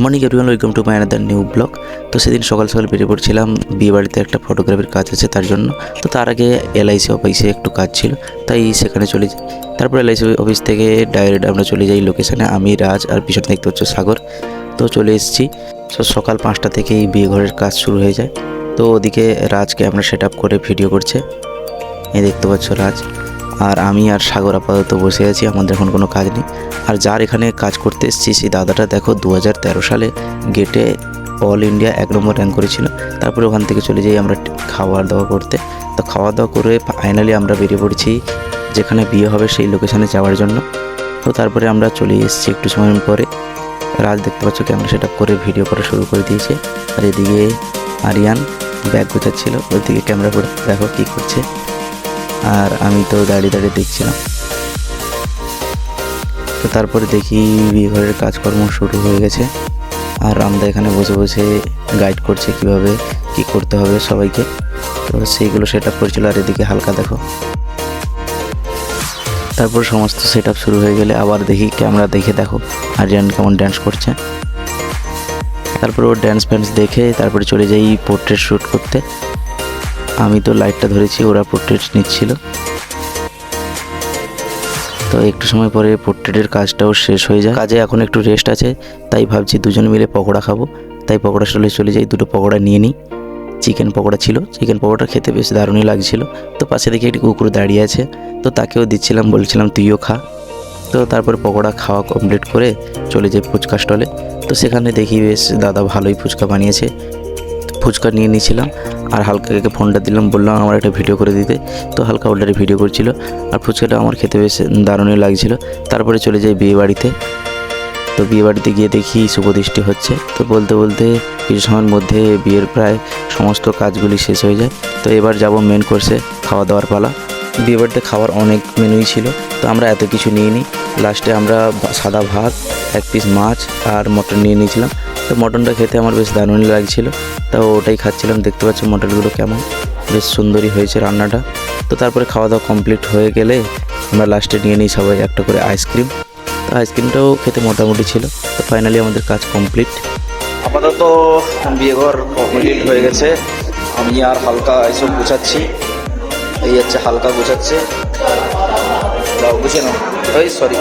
Morning everyone, welcome to my another new blog. তো সেদিন সকাল সকাল বেরিয়ে পড়ছিলাম, বিয়ে বাড়িতে একটা ফটোগ্রাফির কাজ আছে তার জন্য। তো তার আগে এলআইসি অফিসে একটু কাজ ছিল, তাই সেখানে চলে যাই। তারপর এলআইসি অফিস থেকে ডাইরেক্ট আমরা চলে যাই লোকেশানে, আমি, রাজ আর পিছনে দেখতে হচ্ছে সাগর। তো চলে এসেছি। তো সকাল 5টা থেকেই বিয়ে ঘরের কাজ শুরু হয়ে যায়। তো ওদিকে রাজ ক্যামেরা সেট আপ করে ভিডিও করছে, এই দেখতে পাচ্ছ রাজ। আর আমি আর সাগর আপাতত বসে আছি, আমাদের এখন কোনো কাজ নেই। আর যার এখানে কাজ করতে এসেছি সেই দাদাটা দেখো 2013 সালে গেটে অল ইন্ডিয়া 1 নম্বর র্যাঙ্ক করেছিল। তারপরে ওখান থেকে চলে যাই আমরা খাওয়া দাওয়া করতে। তো খাওয়া দাওয়া করে ফাইনালি আমরা বেরিয়ে পড়েছি যেখানে বিয়ে হবে সেই লোকেশানে যাওয়ার জন্য। তো তারপরে আমরা চলে এসেছি একটু সময় পরে। রাজ দেখতে পাচ্ছ ক্যামেরা সেট আপ করে ভিডিও করা শুরু করে দিয়েছে। আর এদিকে আরিয়ান ব্যাগ গোছাচ্ছিল, ওদিকে ক্যামেরা করে দেখো কী করছে। আর আমি তো দাঁড়িয়ে দাঁড়িয়ে দেখছিলাম। তো তারপরে দেখি বিয়ে ঘরের কাজকর্ম শুরু হয়ে গেছে। আর আমরা এখানে বসে বসে গাইড করছে কিভাবে কি করতে হবে সবাইকে। তো সেইগুলো সেট আপ করছিল। আর এদিকে হালকা দেখো। তারপর সমস্ত সেট আপ শুরু হয়ে গেলে আবার দেখি ক্যামেরা দেখে দেখো আরিয়ান কেমন ড্যান্স করছে। তারপর ওর ড্যান্স ফ্যান্স দেখে তারপরে চলে যাই পোর্ট্রেট শ্যুট করতে। আমি তো লাইটটা ধরেছি, ওরা পোর্ট্রেট নিচ্ছিল। তো একটু সময় পরে পোর্ট্রেটের কাজটাও শেষ হয়ে যায়। কাজে এখন একটু রেস্ট আছে, তাই ভাবছি দুজন মিলে পকোড়া খাবো। তাই পকোড়া স্টলে চলে যাই, দুটো পকোড়া নিয়ে নিই। চিকেন পকোড়া ছিল, চিকেন পকোড়া খেতে বেশ দারুণই লাগছিল। তো পাশে দেখি একটি কুকুর দাঁড়িয়ে আছে, তো তাকেও দিচ্ছিলাম, বলছিলাম তুইও খা। তো তারপরে পকোড়া খাওয়া কমপ্লিট করে চলে যাই ফুচকা স্টলে। তো সেখানে দেখি বেশ দাদা ভালোই ফুচকা বানিয়েছে। ফুচকা নিয়ে নিয়েছিলাম আর হালকাকে ফোনটা দিলাম, বললাম আমার একটা ভিডিও করে দিতে। তো হালকা ওটারে ভিডিও করছিল আর ফুচকাটা আমার খেতে বেশ দারুণই লাগছিল। তারপরে চলে যাই বিয়ে বাড়িতে। তো বিয়ে বাড়িতে গিয়ে দেখি শুভদৃষ্টি হচ্ছে। তো বলতে বলতে কিছু সময়ের মধ্যে বিয়ের প্রায় সমস্ত কাজগুলি শেষ হয়ে যায়। তো এবার যাব মেন কোর্সে, খাওয়া দাওয়ার পালা। বিয়ে বাড়িতে খাওয়ার অনেক মেনুই ছিল, তো আমরা এত কিছু নিয়ে নিই। লাস্টে আমরা সাদা ভাত, 1 পিস মাছ আর মটন নিয়ে নিয়েছিলাম। তো মটনটা খেতে আমার বেশ দারুণই লাগছিল, তাও ওটাই খাচ্ছিলাম। দেখতে পাচ্ছ মটনগুলো কেমন বেশ সুন্দরই হয়েছে রান্নাটা। তো তারপরে খাওয়া দাওয়া কমপ্লিট হয়ে গেলে আমরা লাস্টে নিয়ে নিই সবাই একটা করে আইসক্রিম। তো আইসক্রিমটাও খেতে মোটামুটি ছিল। তো ফাইনালি আমাদের কাজ কমপ্লিট। আপাতত বিয়ে ঘর কমপ্লিট হয়ে গেছে। আমি আর হালকা এইসব গুছাচ্ছি, এই হচ্ছে হালকা গুছাচ্ছে। গুছিয়ে নাও, সরি।